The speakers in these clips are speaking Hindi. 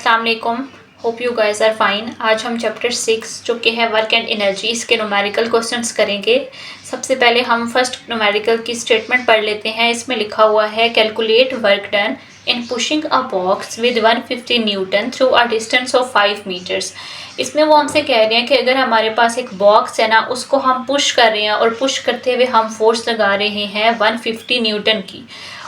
अस्सलाम वालेकुम। Hope you guys are fine. आज हम चैप्टर 6 जो कि है वर्क एंड एनर्जी इसके न्यूमेरिकल क्वेश्चंस करेंगे। सबसे पहले हम फर्स्ट न्यूमेरिकल की स्टेटमेंट पढ़ लेते हैं। इसमें लिखा हुआ है calculate work done in pushing a box with 150 newton through a distance of 5 meters. इसमें वो हमसे कह रहे हैं कि अगर हमारे पास एक बॉक्स है ना, उसको हम पुश कर रहे हैं और पुश करते हुए हम फोर्स लगा रहे हैं 150 न्यूटन की,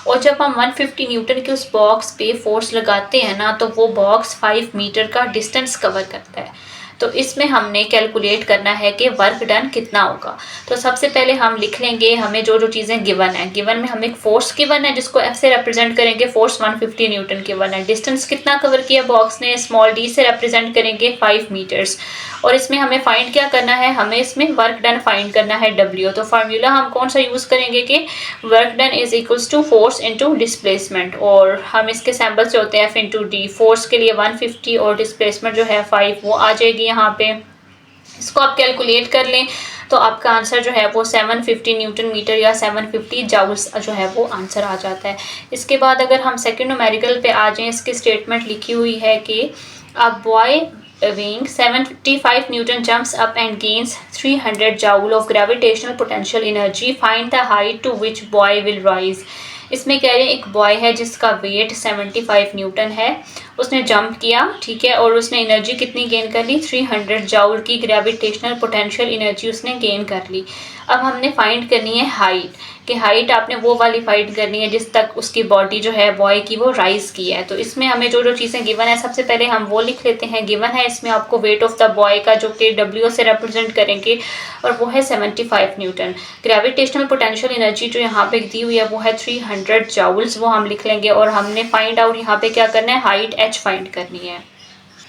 और जब हम 150 न्यूटन के उस बॉक्स पे फोर्स लगाते हैं ना, तो वो बॉक्स 5 मीटर का डिस्टेंस कवर करता है। तो इसमें हमने कैलकुलेट करना है कि वर्क डन कितना होगा। तो सबसे पहले हम लिख लेंगे हमें जो जो चीज़ें गिवन है। गिवन में हमें एक फोर्स गिवन है जिसको एफ से रिप्रेजेंट करेंगे, फोर्स 150 न्यूटन गिवन है। डिस्टेंस कितना कवर किया बॉक्स ने, स्मॉल डी से रिप्रेजेंट करेंगे 5 मीटर्स। और इसमें हमें फाइंड क्या करना है, हमें इसमें वर्क डन फाइंड करना है डब्ल्यू। तो फार्मूला हम कौन सा यूज़ करेंगे कि work done is equals to force into displacement, और हम इसके सैम्बल्स होते हैं एफ इंटू डी। फोर्स के लिए 150 और डिस्प्लेसमेंट जो है 5 वो आ जाएगी यहाँ पे। इसको आप कैलकुलेट कर लें तो आपका आंसर जो है वो 750 न्यूटन मीटर या 750 जाउल्स जो है वो आंसर आ जाता है। इसके बाद अगर हम सेकंड न्यूमेरिकल पे आ जाएं, इसकी स्टेटमेंट लिखी हुई है कि a boy weighing 75 Newton jumps up and gains 300 joule of gravitational potential energy. Find the height to which boy will rise. इसमें कह रहे हैं एक बॉय है जिसका वेट 75 न्यूटन है, उसने जंप किया, ठीक है, और उसने एनर्जी कितनी गेन कर ली, 300 जाउल की ग्रेविटेशनल पोटेंशियल एनर्जी उसने गेन कर ली। अब हमने फाइंड करनी है हाइट, कि हाइट आपने वो वाली फाइंड करनी है जिस तक उसकी बॉडी जो है बॉय की वो राइज की है। तो इसमें हमें जो जो चीज़ें गिवन है सबसे पहले हम वो लिख लेते हैं। गिवन है इसमें आपको वेट ऑफ द बॉय का जो कि डब्ल्यू से रिप्रेजेंट करेंगे, और वो है 75 न्यूटन। ग्रेविटेशनल पोटेंशियल एनर्जी जो यहाँ पे दी हुई है वो है 300 जाउल्स, वो हम लिख लेंगे। और हमने फाइंड आउट यहाँ पे क्या करना है, हाइट एच फाइंड करनी है।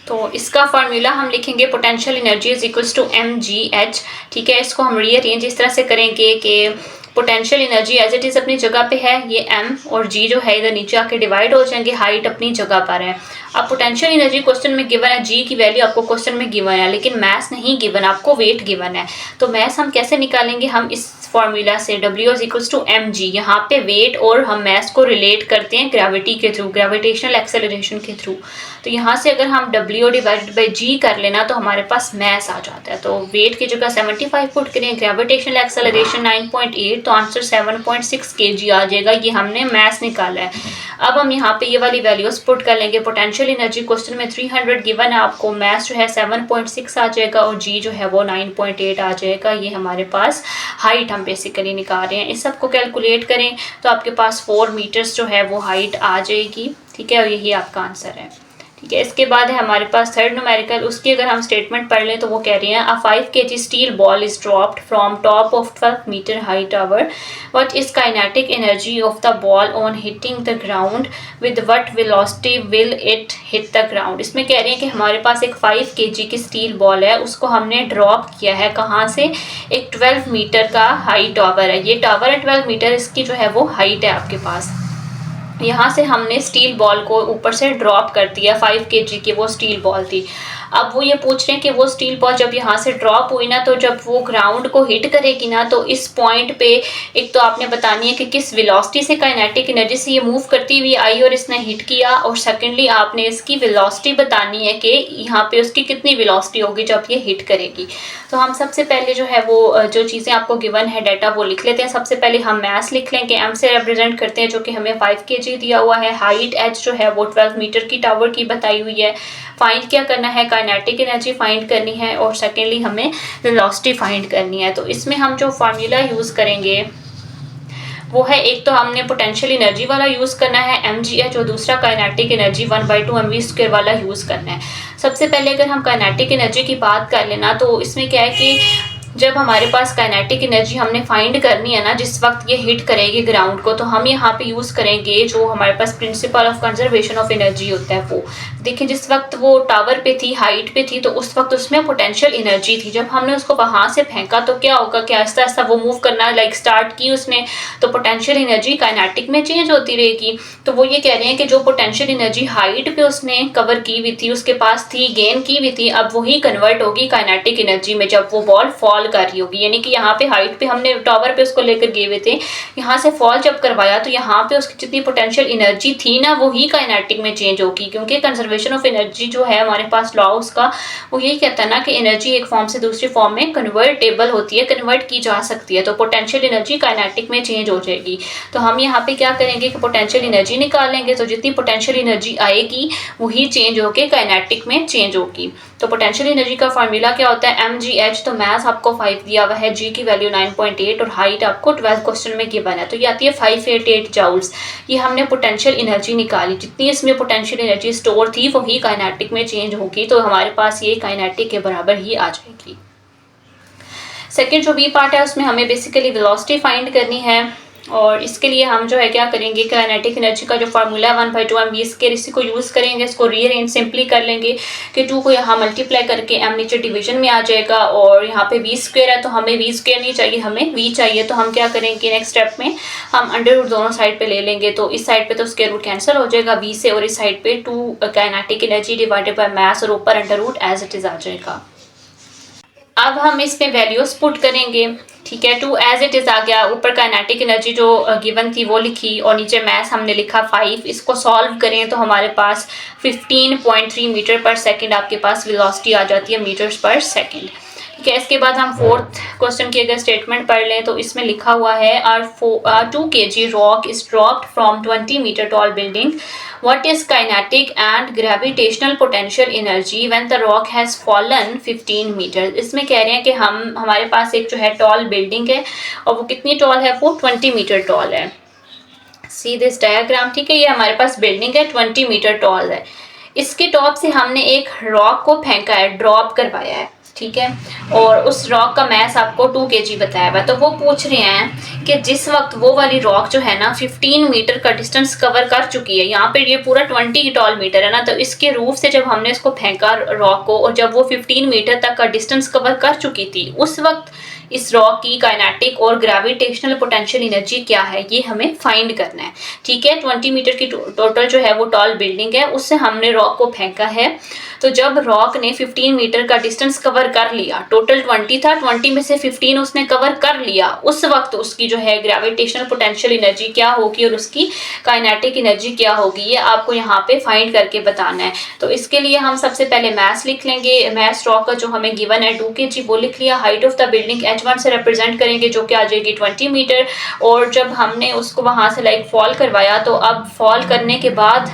तो इसका फार्मूला हम लिखेंगे potential energy is equals to mgh, ठीक है। इसको हम रीअरेंज इस तरह से करेंगे कि potential energy as it is अपनी जगह पे है, ये m और g जो है इधर नीचे आके डिवाइड हो जाएंगे, हाइट अपनी जगह पर है। अब पोटेंशियल एनर्जी क्वेश्चन में गिवन है, g की वैल्यू आपको क्वेश्चन में गिवन है, लेकिन मैथ नहीं गिवन, आपको वेट गिवन है। तो मैथ हम कैसे निकालेंगे, हम इस फॉर्मूला से W is equals to mg, यहाँ पे वेट और हम मैथ को रिलेट करते हैं ग्रेविटी के थ्रू, ग्रेविटेशनल एक्सेलरेशन के थ्रू। तो यहाँ से अगर हम W डिवाइडेड बाई g कर लेना तो हमारे पास मैथ आ जाता है। तो वेट की जगह 75 पुट करें, ग्रेविटेशनल एक्सेलरेशन 9.8, तो आंसर 7.6 kg आ जाएगा। ये हमने मैथ निकाला है। अब हम यहाँ पे ये वाली वैल्यूज पुट कर लेंगे। पोटेंशियल एनर्जी क्वेश्चन में 300 गिवन है आपको, मैथ जो है 7.6 आ जाएगा और g जो है वो 9.8 आ जाएगा। ये हमारे पास हाइट हम बेसिकली निकाल रहे हैं। इस सब को कैलकुलेट करें तो आपके पास 4 मीटर्स जो है वो हाइट आ जाएगी, ठीक है, और यही आपका आंसर है, ठीक है। इसके बाद है हमारे पास थर्ड न्यूमेरिकल, उसकी अगर हम स्टेटमेंट पढ़ लें तो वो कह रही हैं a 5 kg steel ball is dropped from top of 12 meter high tower, what is kinetic energy of the ball on hitting the ground, with what velocity will it hit the ground. इसमें कह रहे हैं कि हमारे पास एक 5 kg की स्टील बॉल है, उसको हमने ड्रॉप किया है कहाँ से, एक 12 मीटर का हाई टावर है, ये टावर है 12 मीटर, इसकी जो है वो हाइट है आपके पास। यहाँ से हमने स्टील बॉल को ऊपर से ड्रॉप कर दिया, 5 kg की वो स्टील बॉल थी। अब वो ये पूछ रहे हैं कि वो स्टील बॉल जब यहाँ से ड्रॉप हुई ना, तो जब वो ग्राउंड को हिट करेगी ना, तो इस पॉइंट पे एक तो आपने बतानी है कि किस वेलोसिटी से, काइनेटिक एनर्जी से ये मूव करती हुई आई और इसने हिट किया, और सेकेंडली आपने इसकी वेलोसिटी बतानी है कि यहाँ पे उसकी कितनी वेलोसिटी होगी जब ये हिट करेगी। तो हम सबसे पहले जो है वो जो चीज़ें आपको गिवन है डाटा वो लिख लेते हैं। सबसे पहले हम मैथ लिख लें कि m से रिप्रेजेंट करते हैं, जो कि हमें 5 kg दिया हुआ है। हाइट h जो है वो 12 मीटर की टावर की बताई हुई है। फाइंड क्या करना है, काइनेटिक एनर्जी फाइंड करनी है, और सेकेंडली हमें वेलोसिटी फाइंड करनी है। तो इसमें हम जो फार्मूला यूज़ करेंगे वो है, एक तो हमने पोटेंशियल एनर्जी वाला यूज़ करना है mgh, और दूसरा काइनेटिक एनर्जी 1/2 mv² वाला यूज़ करना है। सबसे पहले अगर हम काइनेटिक एनर्जी की बात कर लेना, तो इसमें क्या है कि जब हमारे पास काइनेटिक एनर्जी हमने फाइंड करनी है ना, जिस वक्त ये हिट करेगी ग्राउंड को, तो हम यहाँ पे यूज़ करेंगे जो हमारे पास principle of conservation of energy होता है। वो देखिए, जिस वक्त वो टावर पे थी, हाइट पे थी, तो उस वक्त उसमें पोटेंशियल एनर्जी थी। जब हमने उसको वहाँ से फेंका तो क्या होगा कि आहिस्ता आहिस्ता वो मूव करना लाइक स्टार्ट की उसने, तो पोटेंशियल एनर्जी काइनेटिक में चेंज होती रहेगी। तो वो ये कह रहे हैं कि जो पोटेंशियल एनर्जी हाइट पे उसने कवर की हुई थी, उसके पास थी, गेन की हुई थी, अब वही कन्वर्ट होगी काइनेटिक एनर्जी में जब वो बॉल फॉल फॉल कर रही होगी, यानी कि यहाँ पे हाइट पे हमने टावर पे उसको लेकर गए हुए थे, यहाँ से फॉल जब करवाया तो यहाँ पे उसकी जितनी पोटेंशियल एनर्जी थी ना वो ही काइनेटिक में चेंज होगी, क्योंकि कंजर्वेशन ऑफ एनर्जी जो है हमारे पास लॉ उसका वो यही कहता है ना कि एनर्जी एक फॉर्म से दूसरी फॉर्म में कन्वर्टेबल होती है, कन्वर्ट की जा सकती है, तो पोटेंशियल एनर्जी काइनेटिक में चेंज हो जाएगी। तो हम यहाँ पे क्या करेंगे कि पोटेंशियल एनर्जी निकालेंगे, तो जितनी पोटेंशियल एनर्जी आएगी वही चेंज होके काइनेटिक में चेंज होगी। तो पोटेंशियल एनर्जी का फार्मूला क्या होता है, mgh, तो मैथ आपको 5 दिया हुआ है, g की वैल्यू 9.8 और हाइट आपको 12 क्वेश्चन में गिवन है, तो ये आती है 588 जूल्स। ये हमने पोटेंशियल एनर्जी निकाली, जितनी इसमें पोटेंशियल एनर्जी स्टोर थी वही काइनेटिक में चेंज होगी, तो हमारे पास ये काइनेटिक के बराबर ही आ जाएगी। सेकेंड जो बी पार्ट है उसमें हमें बेसिकली वेलोसिटी फाइंड करनी है, और इसके लिए हम जो है क्या करेंगे, काइनेटिक एनर्जी का जो फार्मूला है 1/2 mv स्क्वायर, इसी को यूज़ करेंगे, इसको रीअरेंज सिंपली कर लेंगे कि 2 को यहाँ मल्टीप्लाई करके m नीचे डिवीजन में आ जाएगा, और यहाँ पे v स्क्वायर है तो हमें v स्क्वायर नहीं चाहिए, हमें v चाहिए, तो हम क्या करेंगे नेक्स्ट स्टेप में हम अंडर रूट दोनों साइड पे ले लेंगे, तो इस साइड पे तो स्क्वायर रूट कैंसिल हो जाएगा v से, और इस साइड पे 2 kinetic energy divided by mass और ऊपर under root as it is आ जाएगा। अब हम इसमें वैल्यूज पुट करेंगे, ठीक है, 2 एज इट इज आ गया, ऊपर काइनेटिक एनर्जी जो गिवन थी वो लिखी और नीचे मैस हमने लिखा 5, इसको सॉल्व करें तो हमारे पास 15.3 मीटर पर सेकंड आपके पास वेलोसिटी आ जाती है मीटर्स पर सेकंड। ठीक है, इसके बाद हम फोर्थ क्वेश्चन की अगर स्टेटमेंट पढ़ लें तो इसमें लिखा हुआ है 2 kg rock is dropped from 20 meter tall building, what is kinetic and gravitational potential energy when the rock has fallen 15 meter. इसमें कह रहे हैं कि हमारे पास एक जो है टॉल बिल्डिंग है और वो कितनी टॉल है, वो 20 मीटर टॉल है। सी दिस डायग्राम, ठीक है, ये हमारे पास बिल्डिंग है 20 मीटर टॉल है, इसके टॉप से हमने एक रॉक को फेंका है, ड्रॉप करवाया है, ठीक है, और उस रॉक का मैस आपको 2 kg बताया हुआ है। तो वो पूछ रहे हैं कि जिस वक्त वो वाली रॉक जो है ना 15 मीटर का डिस्टेंस कवर कर चुकी है, यहाँ पे ये पूरा 20 टॉल मीटर है ना, तो इसके रूफ से जब हमने इसको फेंका रॉक को और जब वो 15 मीटर तक का डिस्टेंस कवर कर चुकी थी, उस वक्त इस रॉक की काइनेटिक और ग्रेविटेशनल पोटेंशियल एनर्जी क्या है ये हमें फाइंड करना है। ठीक है, 20 मीटर की टोटल जो है वो टॉल बिल्डिंग है, उससे हमने रॉक को फेंका है, तो जब रॉक ने 15 मीटर का डिस्टेंस कवर कर लिया, टोटल 20 था, 20 में से 15 उसने कवर कर लिया, उस वक्त उसकी जो है ग्रेविटेशनल पोटेंशियल एनर्जी क्या होगी और उसकी काइनेटिक एनर्जी क्या होगी, ये आपको यहाँ पे फाइंड करके बताना है। तो इसके लिए हम सबसे पहले मैस लिख लेंगे, मैस रॉक का जो हमें गिवन है 2 kg वो लिख लिया, height of the building h1 से रिप्रेजेंट करेंगे जो कि आ जाएगी 20 मीटर, और जब हमने उसको वहां से लाइक फॉल करवाया तो अब फॉल करने के बाद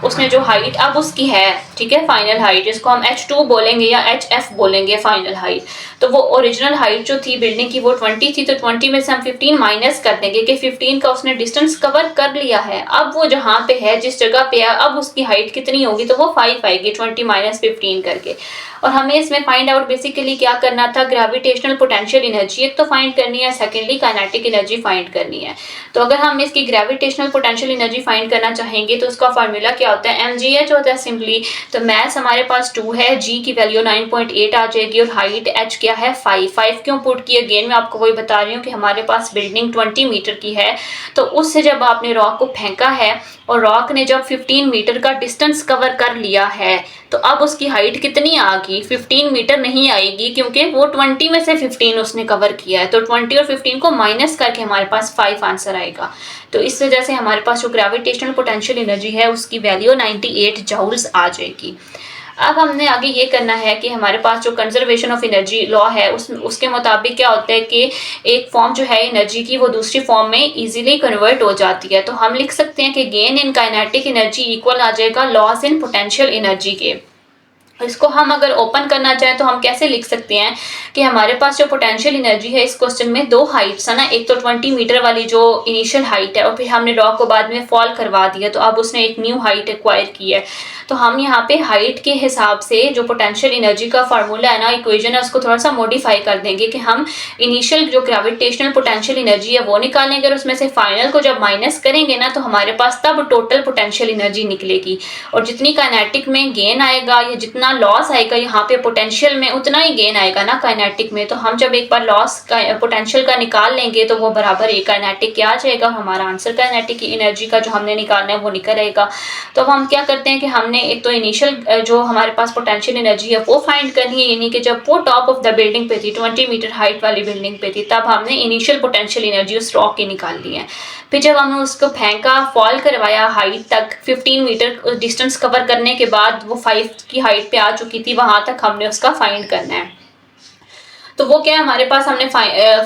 उसने जो हाइट अब उसकी है, ठीक है, फाइनल हाइट, इसको हम h2 बोलेंगे या hf बोलेंगे फाइनल हाइट, तो वो ओरिजिनल हाइट जो थी बिल्डिंग की वो 20 थी, तो 20 में से हम 15 माइनस कर देंगे कि 15 का उसने डिस्टेंस कवर कर लिया है, अब वो जहाँ पे है जिस जगह पे है अब उसकी हाइट कितनी होगी, तो वो 5 आएगी 20 माइनस 15 करके। और हमें इसमें फाइंड आउट बेसिकली क्या करना था, ग्रेविटेशनल पोटेंशियल एनर्जी एक तो फाइंड करनी है, सेकेंडली काइनेटिक एनर्जी फाइंड करनी है। तो अगर हम इसकी ग्रेविटेशनल पोटेंशियल एनर्जी फाइंड करना चाहेंगे तो उसका फार्मूला क्या होता है, mgh होता है सिंपली, तो मैस हमारे पास 2 है, g की वैल्यू 9.8 आ जाएगी और हाइट h क्या है 5 क्यों पुट की, अगेन मैं आपको वही बता रही हूँ कि हमारे पास बिल्डिंग 20 मीटर की है, तो उससे जब आपने रॉक को फेंका है और रॉक ने जब 15 मीटर का डिस्टेंस कवर कर लिया है, तो अब उसकी हाइट कितनी आ गई, 15 मीटर नहीं आएगी क्योंकि वो 20 में से 15 उसने कवर किया है, तो 20 और 15 को माइनस करके हमारे पास 5 आंसर आएगा। तो इस वजह से हमारे पास जो ग्रेविटेशनल पोटेंशियल एनर्जी है उसकी वैल्यू 98 जूल्स आ जाएगी। अब हमने आगे ये करना है कि हमारे पास जो कंजर्वेशन ऑफ एनर्जी लॉ है उसके मुताबिक क्या होता है कि एक फॉर्म जो है एनर्जी की वो दूसरी फॉर्म में इजीली कन्वर्ट हो जाती है, तो हम लिख सकते हैं कि gain in kinetic energy equal आ जाएगा लॉस इन पोटेंशियल एनर्जी के। इसको हम अगर ओपन करना चाहें तो हम कैसे लिख सकते हैं कि हमारे पास जो पोटेंशियल एनर्जी है इस क्वेश्चन में 2 हाइट्स है ना, एक तो 20 मीटर वाली जो इनिशियल हाइट है और फिर हमने रॉक को बाद में फॉल करवा दिया, तो अब उसने एक न्यू हाइट एक्वायर की है, तो हम यहाँ पे हाइट के हिसाब से जो पोटेंशियल एनर्जी का फार्मूला है ना, इक्वेशन है, उसको थोड़ा सा मॉडिफाई कर देंगे कि हम इनिशियल जो ग्रेविटेशनल पोटेंशियल एनर्जी है वो निकालेंगे और उसमें से फाइनल को जब माइनस करेंगे ना तो हमारे पास तब टोटल पोटेंशियल एनर्जी निकलेगी, और जितनी काइनेटिक में गेन आएगा या जितना लॉस आएगा यहाँ पे पोटेंशियल में उतना ही गेन आएगा ना काइनेटिक में, तो हम जब एक बार लॉस का पोटेंशियल का निकाल लेंगे तो वो बराबर एक काइनेटिक क्या आ जाएगा, हमारा आंसर काइनेटिक की एनर्जी का जो हमने निकालना है वो निकल आएगा। तो अब हम क्या करते हैं कि हमने हमने एक तो इनिशियल जो हमारे पास पोटेंशियल एनर्जी है वो फाइंड करनी है, यानी कि जब वो टॉप ऑफ द बिल्डिंग पे थी, 20 मीटर हाइट वाली बिल्डिंग पे थी, तब हमने इनिशियल पोटेंशियल एनर्जी उस रॉक की निकाल ली है। फिर जब हमने उसको फेंका, फॉल करवाया हाइट तक, 15 मीटर डिस्टेंस कवर करने के बाद वो 5 की हाइट पे आ चुकी थी, वहां तक हमने उसका फाइंड करना है। तो वो क्या है हमारे पास, हमने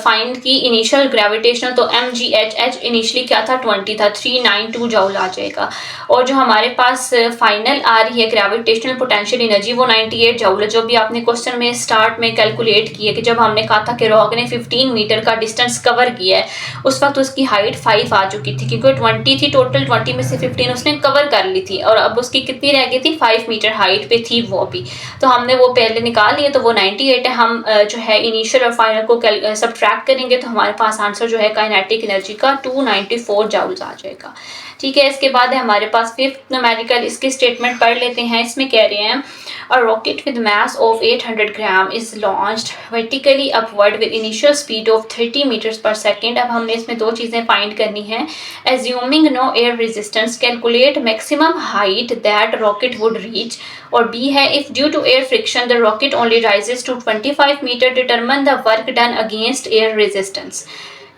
फाइंड की इनिशियल ग्रेविटेशनल, तो mgh इनिशियली क्या था 20 था, 392 जूल आ जाएगा। और जो हमारे पास फाइनल आ रही है ग्रेविटेशनल पोटेंशियल एनर्जी वो 98 जूल है, जो भी आपने क्वेश्चन में स्टार्ट में कैलकुलेट किया कि जब हमने कहा था कि रॉक ने 15 मीटर का डिस्टेंस कवर किया है, उस वक्त उसकी हाइट 5 आ चुकी थी, क्योंकि 20 थी टोटल, 20 में से 15 उसने कवर कर ली थी, और अब उसकी कितनी रह गई थी, 5 मीटर हाइट पे थी वो भी। तो हमने वो पहले निकाल लिए, तो वो 98 है। हम जो है इनिशियल और फाइनल को सब्ट्रैक्ट करेंगे तो हमारे पास आंसर जो है काइनेटिक एनर्जी का 294 जूल्स आ जाएगा। ठीक है, इसके बाद है हमारे पास फिफ्थ न्यूमेरिकल, इसकी स्टेटमेंट पढ़ लेते हैं। इसमें कह रहे हैं a rocket with mass of 800 gram is launched vertically upward with initial speed of 30 meters per second. अब हमने इसमें दो चीज़ें फाइंड करनी है। Assuming no air resistance calculate maximum height that rocket would reach, और बी है if due to air friction the rocket only rises to 25 meter determine the work done against air resistance.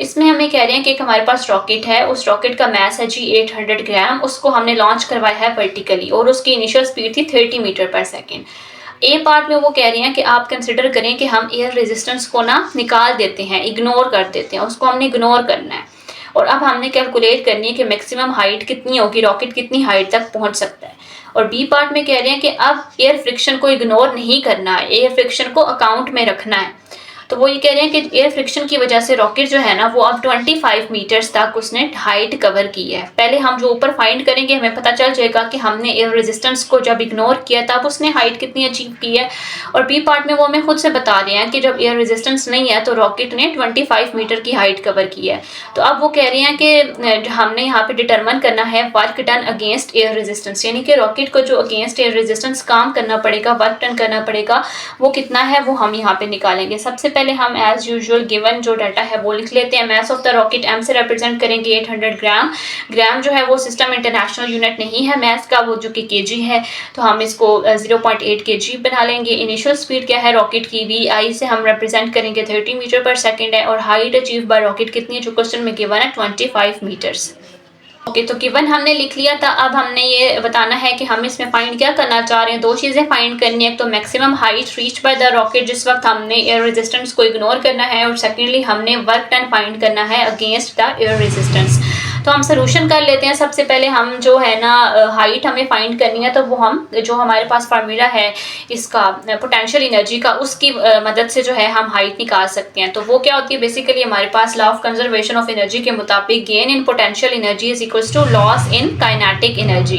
इसमें हमें कह रहे हैं कि एक हमारे पास रॉकेट है, उस रॉकेट का मास है जी 800 ग्राम, उसको हमने लॉन्च करवाया है वर्टिकली और उसकी इनिशियल स्पीड थी 30 मीटर पर सेकेंड। ए पार्ट में वो कह रहे हैं कि आप कंसिडर करें कि हम एयर रेजिस्टेंस को ना निकाल देते हैं, इग्नोर कर देते हैं, उसको हमने इग्नोर करना है। और अब हमने कैलकुलेट करनी है कि मैक्सिमम हाइट कितनी होगी, रॉकेट कितनी हाइट तक पहुंच सकता है। और बी पार्ट में कह रहे हैं कि अब एयर फ्रिक्शन को इग्नोर नहीं करना है, एयर फ्रिक्शन को अकाउंट में रखना है। तो वो ये कह रहे हैं कि एयर फ्रिक्शन की वजह से रॉकेट जो है ना वो अब 25 मीटर्स तक उसने हाइट कवर की है। पहले हम जो ऊपर फाइंड करेंगे हमें पता चल जाएगा कि हमने एयर रेजिस्टेंस को जब इग्नोर किया तब उसने हाइट कितनी अचीव की है। और बी पार्ट में वो हमें खुद से बता रहे हैं कि जब एयर रेजिस्टेंस नहीं है तो रॉकेट ने 25 मीटर की हाइट कवर की है। तो अब वो कह रहे हैं कि हमने यहाँ पे डिटरमिन करना है work done against air resistance, यानी कि रॉकेट को जो अगेंस्ट एयर रेजिस्टेंस काम करना पड़ेगा, वर्क डन करना पड़ेगा, वो कितना है वो हम यहाँ पे निकालेंगे। सबसे पहले हम एज यूजुअल गिवन जो डाटा है वो लिख लेते हैं। Mass of the rocket m से रिप्रेजेंट करेंगे 800 ग्राम। ग्राम जो है वो सिस्टम इंटरनेशनल यूनिट नहीं है मास का, वो जो कि केजी है, तो हम इसको 0.8 केजी बना लेंगे। इनिशियल स्पीड क्या है रॉकेट की, वी आई से हम रिप्रेजेंट करेंगे 30 मीटर पर सेकेंड है। और हाइट अचीव बाय रॉकेट कितनी है जो क्वेश्चन में गिवन है 25 मीटर्स। ओके, तो गिवन हमने लिख लिया था। अब हमने ये बताना है कि हम इसमें फाइंड क्या करना चाह रहे हैं। दो चीजें फाइंड करनी है, एक तो maximum height reach by the rocket जिस वक्त हमने एयर रेजिस्टेंस को इग्नोर करना है, और सेकेंडली हमने वर्क डन फाइंड करना है अगेंस्ट द एयर रेजिस्टेंस। तो हम सोल्यूशन कर लेते हैं। सबसे पहले हम जो है ना हाइट हमें फाइंड करनी है, तो वो हम जो हमारे पास फार्मूला है इसका पोटेंशियल एनर्जी का, उसकी मदद से जो है हम हाइट निकाल सकते हैं। तो वो क्या होती है, बेसिकली हमारे पास law of conservation of energy के मुताबिक gain in potential energy is equals to loss in kinetic energy.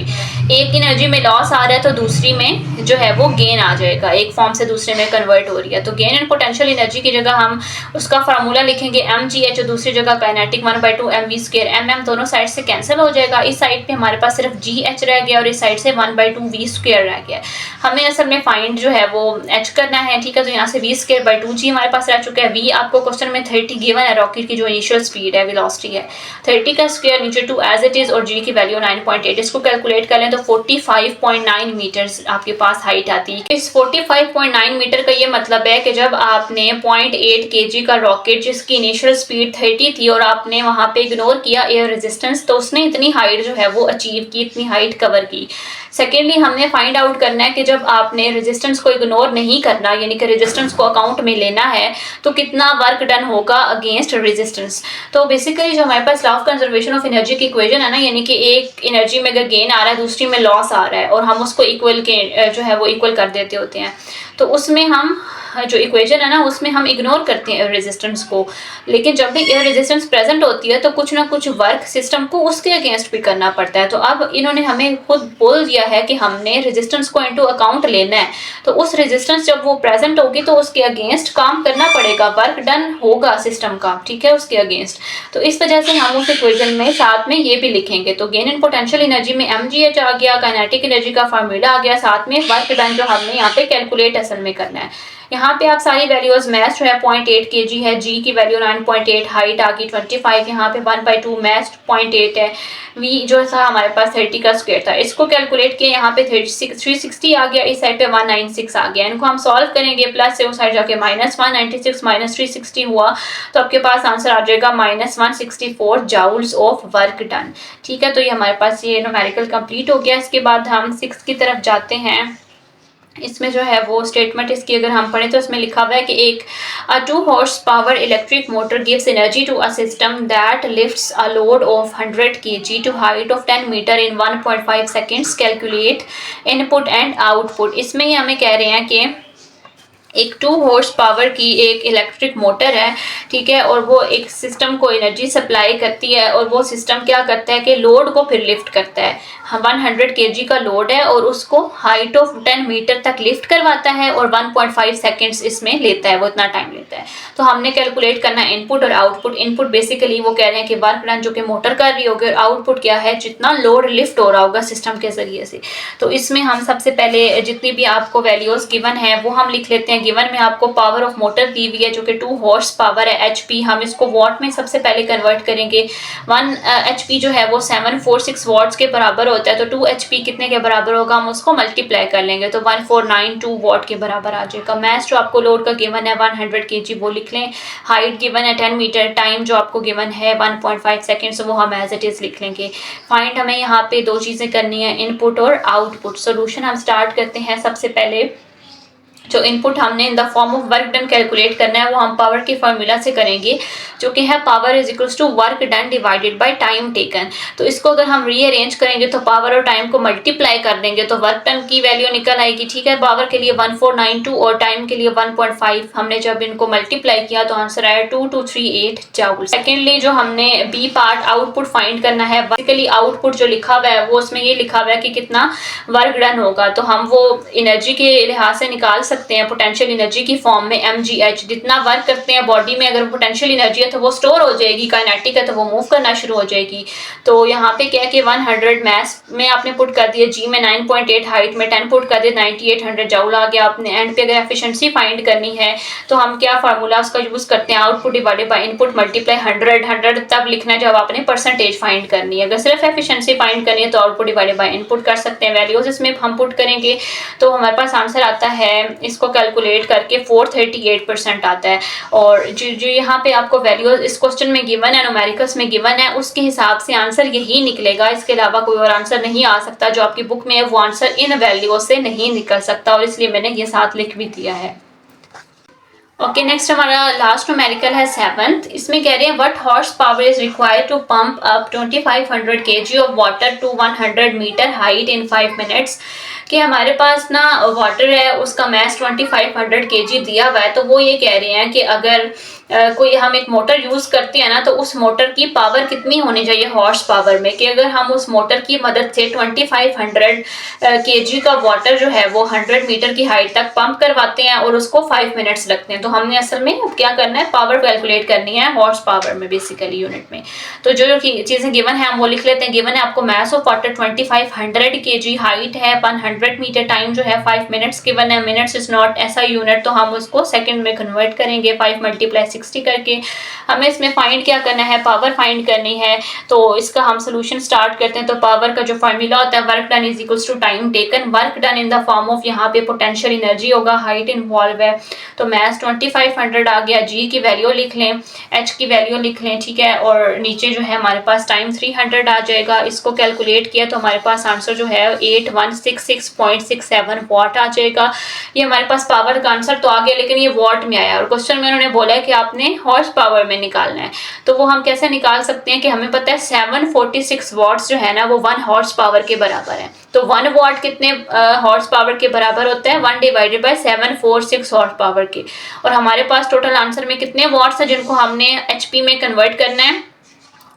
एक एनर्जी में लॉस आ रहा है तो दूसरी में जो है वो गेन आ जाएगा, एक फॉर्म से दूसरे में कन्वर्ट हो रही है। तो गेन इन पोटेंशियल एनर्जी की जगह हम उसका फार्मूला लिखेंगे mgh, और दूसरी जगह काइनेटिक 1/2 mv²। mm दोनों साइड से कैंसिल हो जाएगा, इस साइड पे हमारे पास सिर्फ gh रह गया और इस साइड से 1/2 v² रह गया। हमें असल में फाइंड जो है वो h करना है, ठीक है। तो यहाँ से v²/2g हमारे पास रह चुका है। v आपको क्वेश्चन में 30 गिवन है, रॉकेट की जो इनिशियल स्पीड है, वेलोसिटी है 30 का स्क्वायर नीचे 2 एज इट इज, और g की वैल्यू 9.8। इसको कैलकुलेट कर लें तो 45.9 मीटर्स आपके पास हाइट आती है। इस 45.9 मीटर का ये मतलब है कि जब आपने 0.8 kg का रॉकेट जिसकी इनिशियल स्पीड 30 थी और आपने वहां पे इग्नोर किया एयर रेजिस्टेंस, तो उसने इतनी हाइट जो है वो अचीव की, इतनी हाइट कवर की। सेकेंडली हमने फाइंड आउट करना है कि जब आपने रेजिस्टेंस को इग्नोर नहीं करना, यानी कि रेजिस्टेंस को अकाउंट में लेना है, तो कितना वर्क डन होगा अगेंस्ट रेजिस्टेंस। तो बेसिकली जो हमारे पास law of conservation of energy की इक्वेशन है ना, यानी कि एक एनर्जी में अगर गेन आ रहा है दूसरी में लॉस आ रहा है और हम उसको इक्वल के जो है वो इक्वल कर देते होते हैं, तो उसमें हम जो इक्वेशन है ना उसमें हम इग्नोर करते हैं एयर रेजिस्टेंस को। लेकिन जब भी एयर रेजिस्टेंस प्रेजेंट होती है तो कुछ ना कुछ वर्क सिस्टम को उसके अगेंस्ट भी करना पड़ता है। तो अब इन्होंने हमें खुद बोल दिया है कि हमने रेजिस्टेंस को इनटू अकाउंट लेना है, तो उस रेजिस्टेंस जब वो प्रेजेंट होगी तो उसके अगेंस्ट काम करना पड़ेगा, वर्क डन होगा सिस्टम का, ठीक है, उसके अगेंस्ट। तो इस वजह से हम उस इक्वेशन में साथ में ये भी लिखेंगे। तो गेन इन पोटेंशियल एनर्जी में mgh आ गया, काइनेटिक एनर्जी का फार्मूला आ गया, साथ में वर्क डन जो हमने यहाँ पे कैलकुलेट असल में करना है। यहाँ पे आप सारी वैल्यूज, मैथ जो है 0.8 kg है, g की वैल्यू 9.8, हाइट आ गई 25, यहाँ पे 1/2 मैथ 0.8 है, v जो था हमारे पास 30 का स्क्वायर था। इसको कैलकुलेट किया, यहाँ पे 360 आ गया, इस साइड पे 196 आ गया। इनको हम सॉल्व करेंगे, प्लस से उस साइड जाके -196 -360 हुआ, तो आपके पास आंसर आ जाएगा -164 जाउल्स ऑफ वर्क डन। ठीक है, तो ये हमारे पास ये न्यूमेरिकल कंप्लीट हो गया। इसके बाद हम 6 की तरफ जाते हैं। इसमें जो है वो स्टेटमेंट इसकी अगर हम पढ़ें तो इसमें लिखा हुआ है कि एक 2 horse power electric motor gives energy to a system that lifts a load of 100 kg to height of 10 meter in 1.5 seconds. Calculate input and output. इसमें ही हमें कह रहे हैं कि एक 2 horse पावर की एक इलेक्ट्रिक मोटर है, ठीक है, और वो एक सिस्टम को एनर्जी सप्लाई करती है, और वो सिस्टम क्या करता है कि लोड को फिर लिफ्ट करता है। 100 kg का लोड है और उसको हाइट ऑफ 10 मीटर तक लिफ्ट करवाता है, और 1.5 सेकेंड्स इसमें लेता है, वो इतना टाइम लेता है। तो हमने कैलकुलेट करना है इनपुट और आउटपुट। इनपुट बेसिकली वो कह रहे हैं कि वर्क डन जो कि मोटर कर रही होगी, और आउटपुट क्या है, जितना लोड लिफ्ट हो रहा होगा सिस्टम के जरिए से। तो इसमें हम सबसे पहले जितनी भी आपको वैल्यूज गिवन है वो हम लिख लेते हैं। गिवन में आपको पावर ऑफ मोटर दी हुई है जो कि 2 horse पावर है, HP। हम इसको वॉट में सबसे पहले कन्वर्ट करेंगे। 1 HP जो है वो 746 वॉट्स के बराबर होता है, तो 2 HP कितने के बराबर होगा, हम उसको मल्टीप्लाई कर लेंगे, तो 1492 वॉट के बराबर आ जाएगा। मैथ जो आपको लोड का गिवन है 100 kg वो लिख लें, हाइट गिवन है 10 मीटर, टाइम जो आपको गिवन है 1.5 सेकेंड्स, वो हम एज इट इज लिख लेंगे। फाइंड हमें यहाँ पे 2 चीजें करनी है, इनपुट और आउटपुट। सोल्यूशन हम स्टार्ट करते हैं। सबसे पहले जो इनपुट हमने इन the form of work done calculate करना है वो हम पावर के फॉर्मूला से करेंगे, जो कि है power is equals to work done divided by time taken. तो इसको अगर हम रीअरेंज करेंगे तो पावर और टाइम को मल्टीप्लाई कर देंगे तो वर्क डन की वैल्यू निकल आएगी। ठीक है, पावर के लिए 1492 और टाइम के लिए 1.5। हमने जब इनको मल्टीप्लाई किया तो आंसर आया 2238 जूल। सेकेंडली जो हमने बी पार्ट आउटपुट फाइंड करना है, बेसिकली आउटपुट जो लिखा हुआ है वो उसमें ये लिखा हुआ है कि कितना वर्क डन होगा, तो हम वो एनर्जी के लिहाज से निकाल सकते हैं पोटेंशियल एनर्जी की फॉर्म में mgh। जितना वर्क करते हैं बॉडी में, अगर पोटेंशियल एनर्जी है तो वो स्टोर हो जाएगी, काइनेटिक है तो वो मूव करना शुरू हो जाएगी। तो यहाँ पे क्या है कि 100 मैस में आपने पुट कर दिया, जी में 9.8, हाइट में 10 पुट कर दिया, 9800 जूल आ गया। आपने एंड पे अगर एफिशिएंसी फाइंड करनी है तो हम क्या फार्मूला उसका यूज करते हैं, output divided by input multiply 100 तब लिखना है जब आपने परसेंटेज फाइंड करनी है। अगर सिर्फ एफिशिएंसी फाइंड करनी है तो आउटपुट डिवाइडेड बाय इनपुट कर सकते हैं। वैल्यूज इसमें हम पुट करेंगे तो हमारे पास आंसर आता है, इसको कैलकुलेट करके 438% आता है। और जो यहाँ पे आपको वैल्यूज इस क्वेश्चन में गिवन है, न्यूमेरिकल्स में गिवन है, उसके हिसाब से आंसर यही निकलेगा। इसके अलावा कोई और आंसर नहीं आ सकता। जो आपकी बुक में है वो आंसर इन वैल्यूज से नहीं निकल सकता, और इसलिए मैंने ये साथ लिख भी दिया है। ओके, नेक्स्ट हमारा लास्ट न्यूमेरिकल है 7th। इसमें कह रहे हैं what horse power is required to pump up 2500 kg of water to 100 meter height in 5 minutes. कि हमारे पास ना वाटर है, उसका मैस 2500 kg दिया हुआ है, तो वो ये कह रहे हैं कि अगर कोई हम एक मोटर यूज करते हैं ना, तो उस मोटर की पावर कितनी होनी चाहिए हॉर्स पावर में, कि अगर हम उस मोटर की मदद से 2500 kg का वाटर जो है वो 100 मीटर की हाइट तक पंप करवाते हैं और उसको 5 मिनट्स लगते हैं। तो हमने असल में अब क्या करना है, पावर कैलकुलेट करनी है हॉर्स पावर में, बेसिकली यूनिट में। तो जो चीजें गिवन है हम वो लिख लेते हैं। गिवन है आपको mass of water 2500 kg, height है 100 मीटर, टाइम जो है 5 मिनट्स गिवन है। मिनट्स इज नॉट ऐसा यूनिट, तो हम उसको सेकंड में कन्वर्ट करेंगे 5 × 60 करके। हमें इसमें फाइंड क्या करना है, पावर फाइंड करनी है। तो इसका हम सोल्यूशन स्टार्ट करते हैं। तो पावर का जो फार्मूला होता है work done is equals to time taken. Work done in the form of यहाँ पे पोटेंशियल एनर्जी होगा, हाइट इन्वॉल्व है, तो मैस 2500 आ गया। जी की वैल्यू लिख लें, एच की वैल्यू लिख लें, ठीक है, और नीचे जो है हमारे पास टाइम 300 आ जाएगा। इसको कैलकुलेट किया तो हमारे पास आंसर जो है 8166.67 वॉट आ जाएगा। ये हमारे पास पावर का आंसर तो आ गया, लेकिन ये वॉट में आया, और क्वेश्चन में उन्होंने बोला है कि आपने हॉर्स पावर में निकालना है। तो वो हम कैसे निकाल सकते हैं कि हमें पता है 746 वॉट्स जो है ना वो 1 हॉर्स पावर के बराबर है। तो 1 वॉट कितने हॉर्स पावर के बराबर होता है, 1 डिवाइडेड बाय 746 हॉर्स पावर के। और हमारे पास टोटल आंसर में कितने वॉट्स है जिनको हमने एचपी में कन्वर्ट करना है,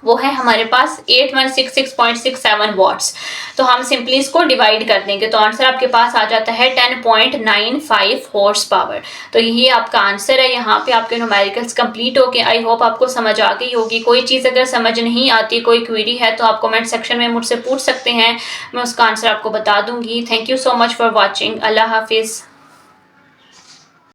वो है हमारे पास 8166.67 वॉट्स। तो हम सिंपली इसको डिवाइड कर देंगे तो आंसर आपके पास आ जाता है 10.95 हॉर्स पावर। तो यही आपका आंसर है। यहाँ पे आपके न्यूमेरिकल्स कंप्लीट हो गए। आई होप आपको समझ आ गई होगी। कोई चीज़ अगर समझ नहीं आती, कोई क्वेरी है, तो आप कमेंट सेक्शन में मुझसे पूछ सकते हैं, मैं उसका आंसर आपको बता दूंगी। Thank you so much for watching. अल्लाह हाफिज़।